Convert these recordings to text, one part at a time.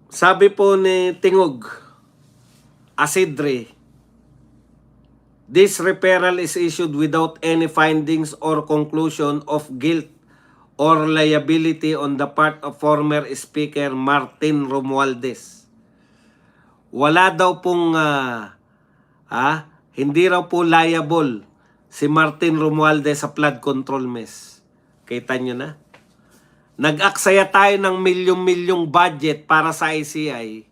Sabi po ni Tingog Asidre, this referral is issued without any findings or conclusion of guilt or liability on the part of former Speaker Martin Romualdez. Wala daw pong hindi raw po liable si Martin Romualdez sa flood control mess. Kita nyo na? Nag-aksaya tayo ng milyong-milyong budget para sa ICI.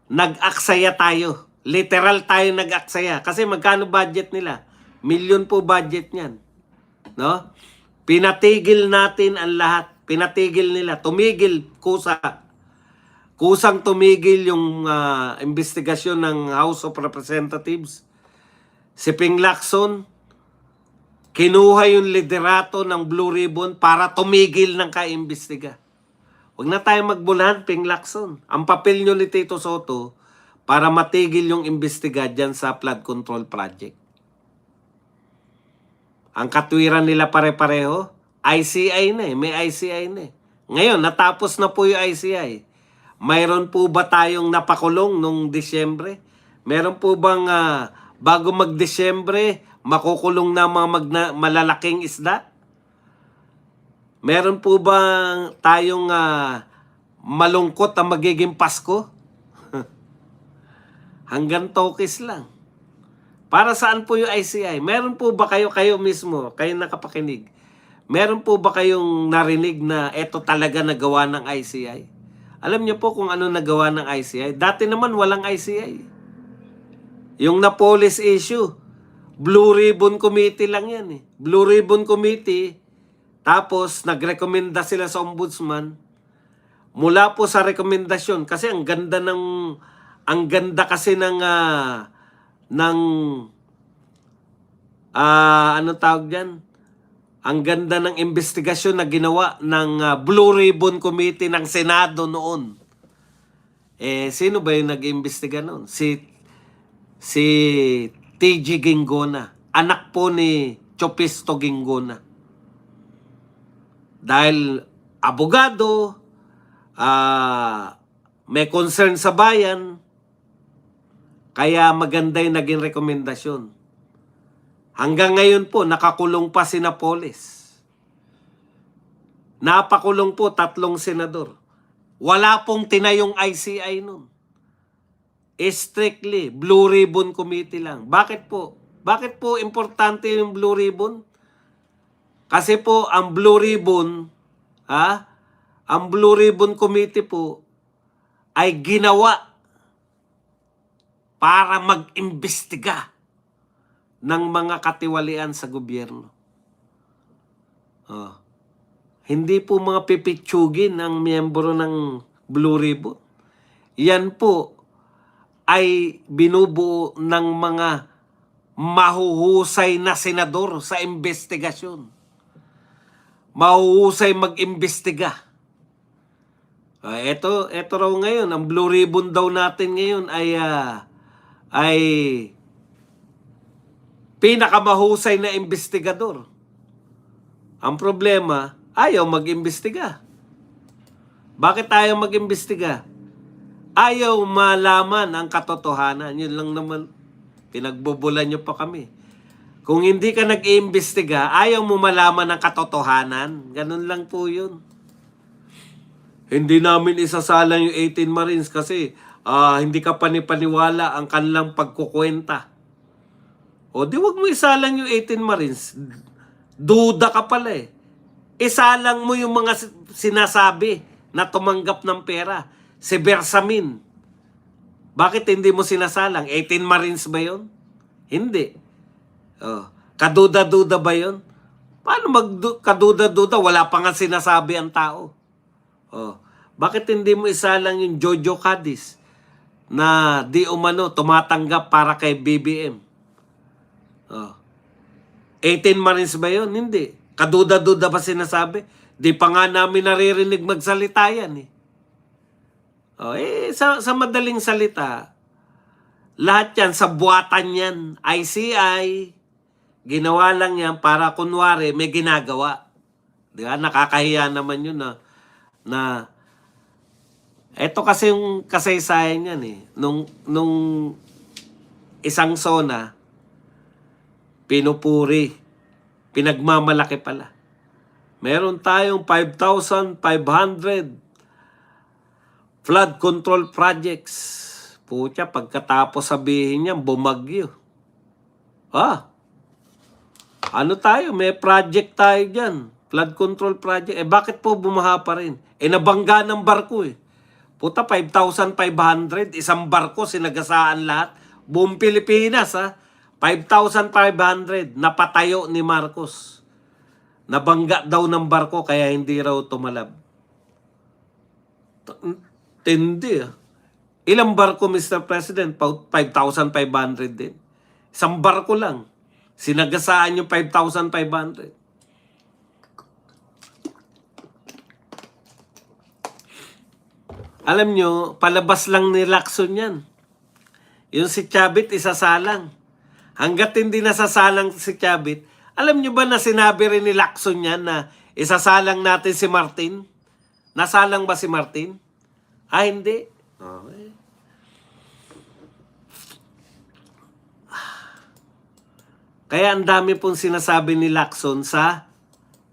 Nag-aksaya tayo. Literal tayo nag-aksaya. Kasi magkano budget nila? Milyon po budget niyan. No? Pinatigil natin ang lahat. Pinatigil nila. Tumigil, kusa. Kusang tumigil yung investigasyon ng House of Representatives. Si Ping Lacson, kinuha yung liderato ng Blue Ribbon para tumigil ng kaimbestiga. Huwag na tayo magbulahan, Ping Lacson. Ang papel nyo ni Tito Soto para matigil yung imbestiga dyan sa flood control project. Ang katwiran nila pare-pareho, ICI na eh. May ICI na eh. Ngayon, natapos na po yung ICI. Mayroon po ba tayong napakulong nung Disyembre? Meron po bang bago mag-Disyembre, makukulong na mga malalaking isda? Meron po ba tayong malungkot na magiging Pasko? Hanggang tokis lang. Para saan po yung ICI? Meron po ba kayo mismo, kayo nakapakinig? Meron po ba kayong narinig na eto talaga nagawa ng ICI? Alam niyo po kung ano nagawa ng ICI? Dati naman walang ICI. Yung Napoles issue, Blue Ribbon Committee lang yan eh. Blue Ribbon Committee, tapos nagrekomenda sila sa ombudsman. Mula po sa rekomendasyon, kasi ang ganda kasi ng ano tawag diyan? Ang ganda ng investigasyon na ginawa ng Blue Ribbon Committee ng Senado noon. Sino ba yung nag-imbestiga noon? Si TG Ginggona, anak po ni Chopisto Ginggona. Dahil abogado, may concern sa bayan, kaya maganda yung naging rekomendasyon. Hanggang ngayon po, nakakulong pa si Napoles. Napakulong po 3 senador. Wala pong tinayong ICI nun. Strictly, Blue Ribbon Committee lang. Bakit po? Bakit po importante yung Blue Ribbon? Kasi po, ang Blue Ribbon, ang Blue Ribbon Committee po, ay ginawa para mag-imbestiga ng mga katiwalian sa gobyerno. Hindi po mga pipitsugin ang miyembro ng Blue Ribbon. Yan po ay binubuo ng mga mahuhusay na senador sa investigasyon. Mahuhusay mag-imbestiga. Ito raw ngayon, ang Blue Ribbon daw natin ngayon ay pinakamahusay na investigador. Ang problema, ayaw mag-imbestiga. Bakit ayaw mag-imbestiga? Ayaw malaman ang katotohanan. Yun lang naman, pinagbobolan nyo pa kami. Kung hindi ka nag-iimbestiga, ayaw mo malaman ang katotohanan. Ganun lang po yun. Hindi namin isasalang yung 18 Marines kasi hindi ka panipaniwala ang kanilang pagkukwenta. O di wag mo isalang yung 18 Marines. Duda ka pala eh. Isalang mo yung mga sinasabi na tumanggap ng pera. Si Bersamin. Bakit hindi mo sinasalang? 18 Marines ba yun? Hindi. Kaduda-duda ba yun? Paano kaduda-duda? Wala pa nga sinasabi ang tao. Bakit hindi mo isalang yung Jojo Cadiz na di umano tumatanggap para kay BBM? 18 Marines ba yun? Hindi. Kaduda-duda ba sinasabi? Di pa nga namin naririnig magsalita yan eh. Sa madaling salita, lahat yan, sa buwatan yan, ICI, ginawa lang yan para kunwari may ginagawa. Di ba? Nakakahiya naman yun na Ito kasi yung kasaysayan yan eh. Nung isang zona, pinupuri, pinagmamalaki pala. Meron tayong 5,500 flood control projects. Pucha, pagkatapos sabihin niya, bumagyo. Ano tayo? May project tayo dyan. Flood control project. Bakit po bumaha pa rin? Nabangga ng barko eh. Puta, 5,500. Isang barko, sinagasaan lahat. Buong Pilipinas, 5,500. Napatayo ni Marcos. Nabangga daw ng barko, kaya hindi raw tumalab. Tindi, Ilang barko, Mr. President? 5,500 din. Isang barko lang. Sinagasaan yung 5,500. Alam nyo, palabas lang ni Lacson yan. Yung si Chavit, isasalang. Hanggat hindi nasasalang si Chavit, alam nyo ba na sinabi rin ni Lacson yan na isasalang natin si Martin? Nasalang ba si Martin? Hindi. Okay. Kaya ang dami pong sinasabi ni Lacson sa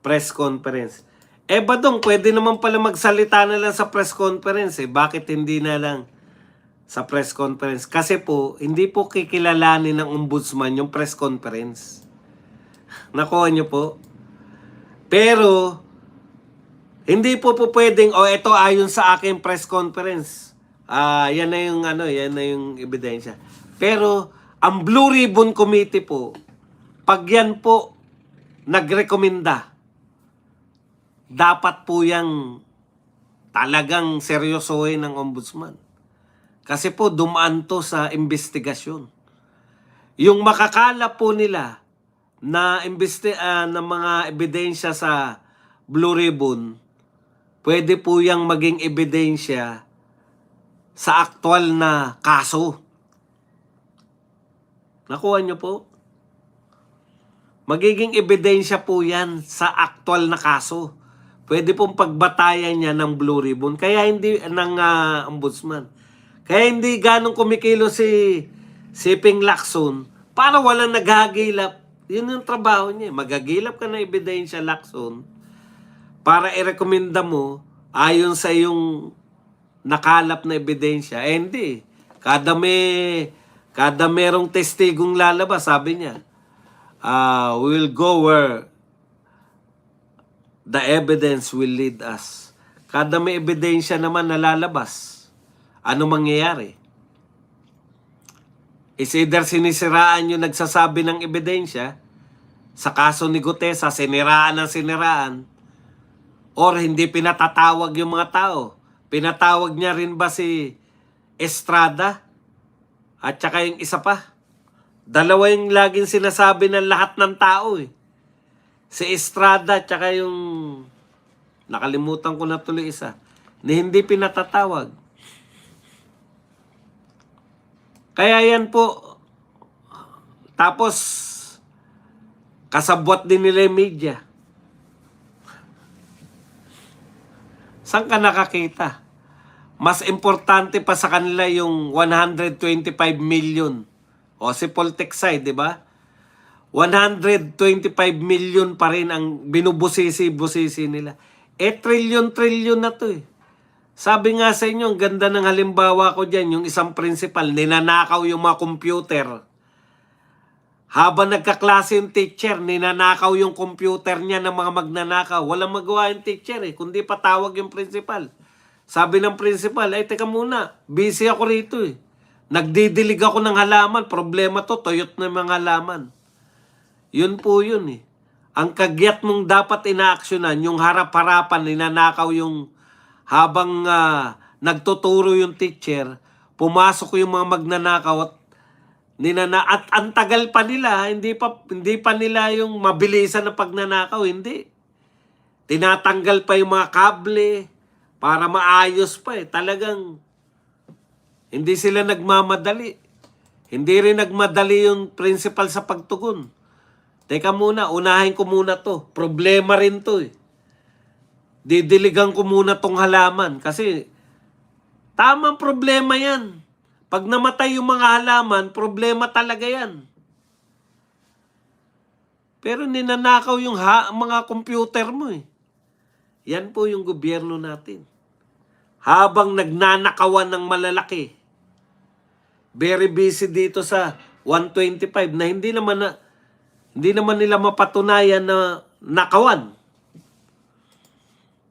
press conference. Badong, pwede naman pala magsalita na lang sa press conference. Bakit hindi na lang sa press conference? Kasi po, hindi po kikilalanin ng ombudsman yung press conference. Nakuha nyo po? Pero, hindi po pwedeng, ito ayon sa aking press conference. Yan na yung ebidensya. Pero, ang Blue Ribbon Committee po, pag yan po nagrekomenda, dapat po yang talagang seryosohin ng ombudsman. Kasi po dumaan to sa investigasyon. Yung makakalap po nila na mga ebidensya sa Blue Ribbon, pwede po yang maging ebidensya sa aktual na kaso. Nakuha nyo po? Magiging ebidensya po yan sa aktual na kaso. Pwede pong pagbatayan niya ng Blue Ribbon. Kaya hindi ng ombudsman. Kaya hindi ganong kumikilo si Ping Lacson para walang naghagilap. Yun yung trabaho niya. Magagilap ka ng ebidensya, Lacson, para irekomenda mo ayon sa yung nakalap na ebidensya. Hindi. Kada merong testigong lalabas, sabi niya, we will go where the evidence will lead us. Kada may ebidensya naman na lalabas, ano mangyayari? Is either sinisiraan yung nagsasabi ng ebidensya, sa kaso ni Gutesa, siniraan ng siniraan, or hindi pinatatawag yung mga tao. Pinatawag niya rin ba si Estrada? At saka yung isa pa. Dalawa yung laging sinasabi ng lahat ng tao Si Estrada at saka yung nakalimutan ko na tuloy isa na hindi pinatatawag. Kaya yan po. Tapos kasabwat din nila yung media. Saan ka nakakita? Mas importante pa sa kanila yung 125 million. Si Poltexay, di ba? 125 million pa rin ang binubusisi-busisi nila. Trillion na to Sabi nga sa inyo, ang ganda ng halimbawa ko dyan, yung isang principal, ninanakaw yung mga computer. Habang nagkaklase yung teacher, ninanakaw yung computer niya ng mga magnanakaw. Walang magawa yung teacher kundi patawag yung principal. Sabi ng principal, teka muna, busy ako rito Nagdidilig ako ng halaman. Problema to, tuyot na mga halaman. Yun po yun Ang kagyat mong dapat inaaksyonan, yung harap-harapan, ninanakaw yung habang nagtuturo yung teacher, pumasok yung mga magnanakaw at ang tagal pa nila, hindi pa nila yung mabilisan na pagnanakaw, hindi. Tinatanggal pa yung mga kable para maayos pa Talagang hindi sila nagmamadali. Hindi rin nagmadali yung principal sa pagtugon. Teka muna, unahin ko muna to. Problema rin to Didiligan ko muna tong halaman kasi Tamang problema yan. Pag namatay yung mga halaman, problema talaga yan. Pero ninanakaw yung mga computer mo eh. Yan po yung gobyerno natin. Habang nagnanakawan ng malalaki, very busy dito sa 125 na hindi naman nila mapatunayan na nakawan.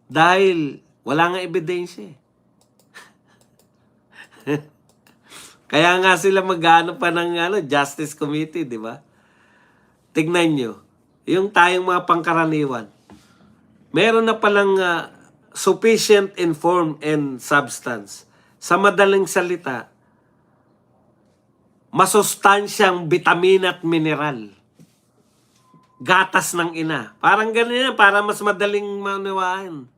Dahil wala nga ebidensya eh. Kaya nga sila mag-ano pa ng Justice Committee, di ba? Tignan nyo, yung tayong mga pangkaraniwan, meron na palang sufficient in form and substance. Sa madaling salita, masustansyang bitamina at mineral. Gatas ng ina. Parang ganun yan, para mas madaling maunawaan.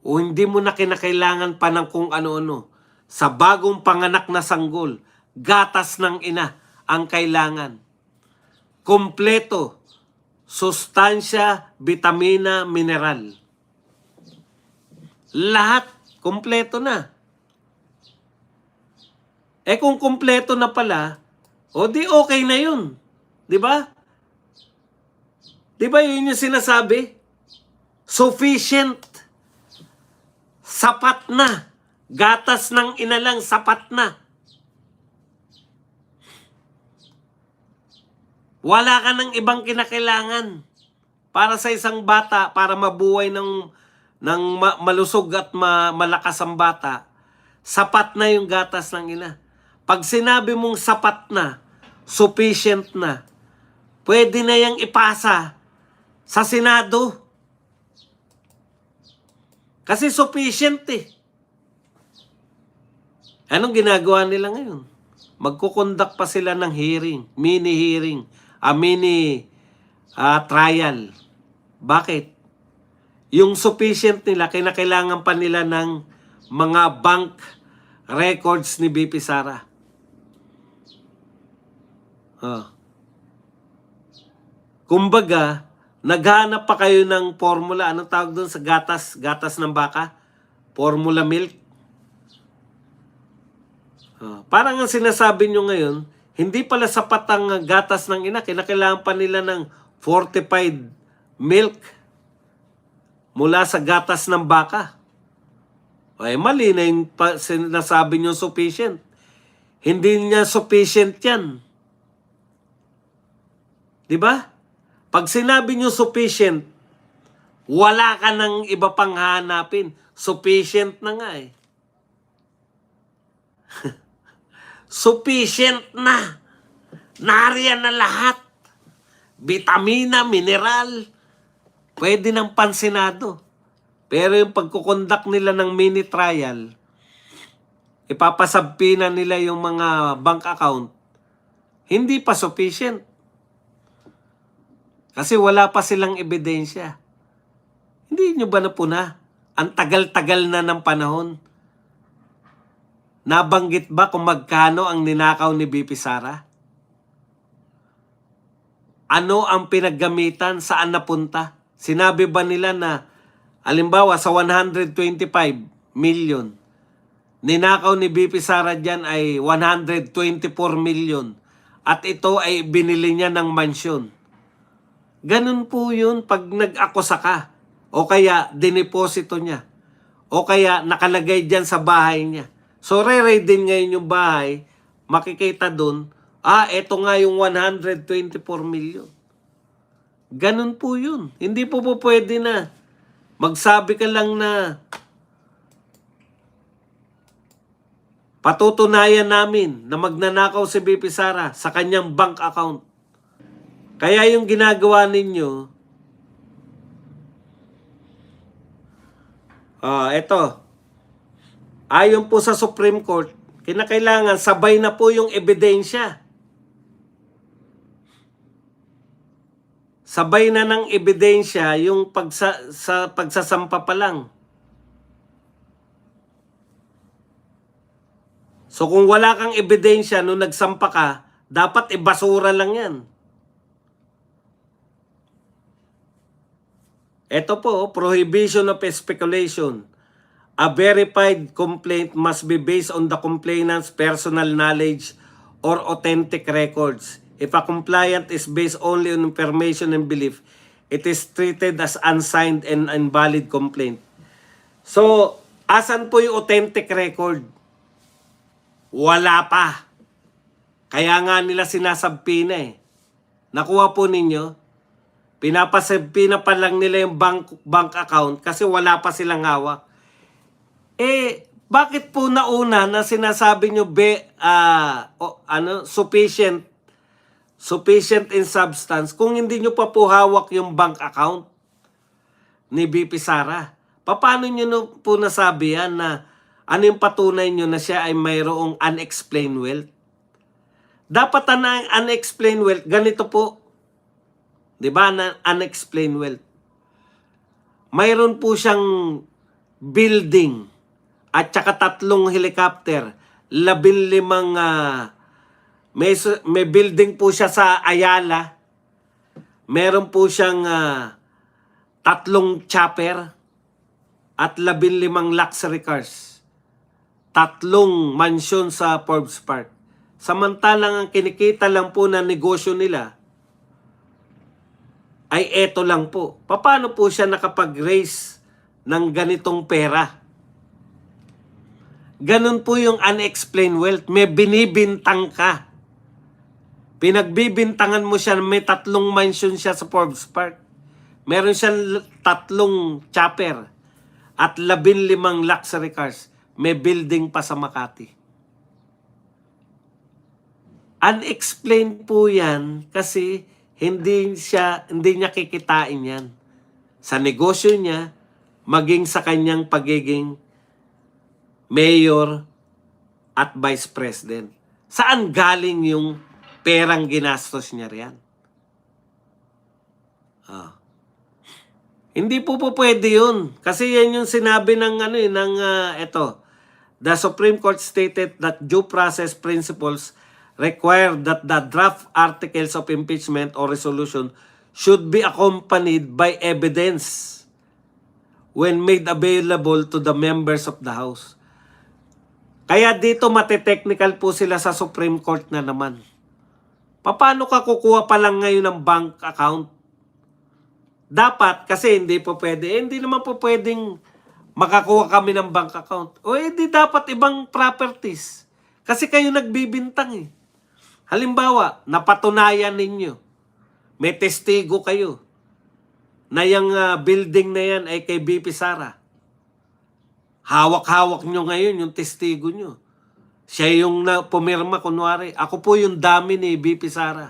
O hindi mo na kinakailangan pa ng kung ano-ano. Sa bagong panganak na sanggol, gatas ng ina ang kailangan. Kompleto, sustansya, bitamina, mineral. Lahat, kompleto na. Eh kung kompleto na pala, o di okay na yun. Di ba? Di ba yun yung sinasabi? Sufficient. Sapat na. Gatas ng ina lang, sapat na. Wala ka ng ibang kinakailangan para sa isang bata, para mabuhay ng malusog at malakas ang bata. Sapat na yung gatas ng ina. Pag sinabi mong sapat na, sufficient na, pwede na yang ipasa sa Senado. Kasi sufficient eh. Anong ginagawa nila ngayon? Magkukondak pa sila ng hearing, mini trial. Bakit? Yung sufficient nila, kinakailangan pa nila ng mga bank records ni BP Sara. Kumbaga, naghanap pa kayo ng formula. Anong tawag doon sa gatas? Gatas ng baka? Formula milk? Parang ang sinasabi nyo ngayon, hindi pala sapat ang gatas ng ina. Kinakailangan pa nila ng fortified milk mula sa gatas ng baka. Ay, mali na yung sinasabi nyo sufficient. Hindi niya sufficient yan. Diba? Pag sinabi nyo sufficient, wala ka ng iba pang hanapin. Sufficient na nga eh. Sufficient na. Nariyan na lahat. Bitamina, mineral. Pwede ng pansinado. Pero yung pagkukondak nila ng mini trial, ipapasabpina nila yung mga bank account, hindi pa sufficient. Kasi wala pa silang ebidensya. Hindi nyo ba napuna? Ang tagal-tagal na ng panahon. Nabanggit ba kung magkano ang ninakaw ni BP Sara? Ano ang pinaggamitan? Saan napunta? Sinabi ba nila na, halimbawa sa 125 million, ninakaw ni BP Sara dyan ay 124 million at ito ay binili niya ng mansyon. Ganun po yun pag nag-akusa ka o kaya dineposito niya o kaya nakalagay dyan sa bahay niya. So, re-raid din ngayon yung bahay, makikita dun, eto nga yung 124 million. Ganun po yun. Hindi po pwede na magsabi ka lang na patutunayan namin na magnanakaw si BP Sara sa kanyang bank account. Kaya yung ginagawa ninyo, eto, ayon po sa Supreme Court, kinakailangan sabay na po yung ebidensya. Sabay na ng ebidensya yung sa pagsasampa pa lang. So kung wala kang ebidensya nung nagsampa ka, dapat ibasura lang yan. Ito po, prohibition of speculation. A verified complaint must be based on the complainant's personal knowledge or authentic records. If a complaint is based only on information and belief, it is treated as unsigned and invalid complaint. So, asan po yung authentic record? Wala pa. Kaya nga nila sinasabpi na eh. Nakuha po ninyo? Pinapasabpi na pa lang nila yung bank account kasi wala pa silang hawak. Eh, bakit po nauna na sinasabi nyo sufficient in substance kung hindi nyo pa po hawak yung bank account ni BP Sara? Paano nyo po nasabi yan na ano yung patunay nyo na siya ay mayroong unexplained wealth? Dapat na unexplained wealth, ganito po. Diba na unexplained wealth? Mayroon po siyang building at saka 3 helicopter, 15 may building po siya sa Ayala. Meron po siyang 3 chopper at 15 luxury cars. 3 mansion sa Forbes Park. Samantalang ang kinikita lang po na negosyo nila ay eto lang po. Paano po siya nakapag-raise ng ganitong pera? Ganun po yung unexplained wealth. May binibintang ka. Pinagbibintangan mo siya, may 3 mansion siya sa Forbes Park. Meron siyang 3 chopper at 15 luxury cars. May building pa sa Makati. Unexplained po yan kasi hindi niya kikitain yan. Sa negosyo niya, maging sa kanyang pagiging mayor at vice president. Saan galing yung perang ginastos niya riyan? Hindi po pwede yun. Kasi yan yung sinabi ng the Supreme Court stated that due process principles require that the draft articles of impeachment or resolution should be accompanied by evidence when made available to the members of the House. Kaya dito mate-technical po sila sa Supreme Court na naman. Paano ka kukuha pa lang ngayon ng bank account? Dapat, kasi hindi po pwede. Hindi naman po pwedeng makakuha kami ng bank account. O hindi dapat ibang properties. Kasi kayo nagbibintang eh. Halimbawa, napatunayan ninyo. May testigo kayo na yung building na yan ay kay BP Sara. Hawak-hawak nyo ngayon yung testigo nyo. Siya yung pumirma, kunwari. Ako po yung dami ni BP Sara.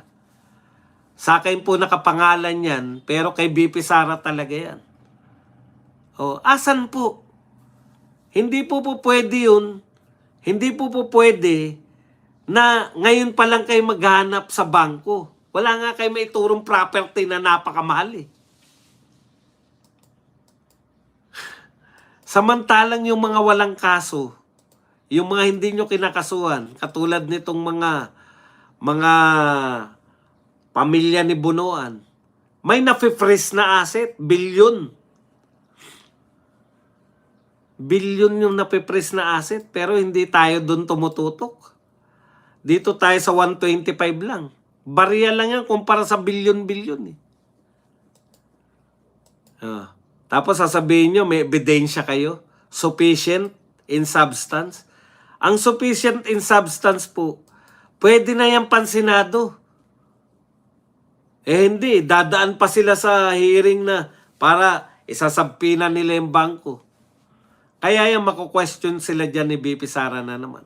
Sa akin po nakapangalan yan, pero kay BP Sara talaga yan. O, asan po? Hindi po pwede yun. Hindi po pwede na ngayon pa lang kayo maghanap sa bangko. Wala nga kayo maiturong property na napakamahal eh. Samantalang yung mga walang kaso, yung mga hindi nyo kinakasuhan, katulad nitong mga pamilya ni Bunuan, may nafe-freeze na asset, bilyon. Bilyon yung nape-freeze na asset, pero hindi tayo doon tumututok. Dito tayo sa 125 lang. Barya lang yan kumpara sa bilyon-bilyon eh. Tapos sasabihin nyo, may ebidensya kayo. Sufficient in substance. Ang sufficient in substance po, pwede na yan pansinado. Eh hindi, dadaan pa sila sa hearing na para isasabpina nila yung bangko. Kaya yung mako-question sila dyan ni BP Sara na naman.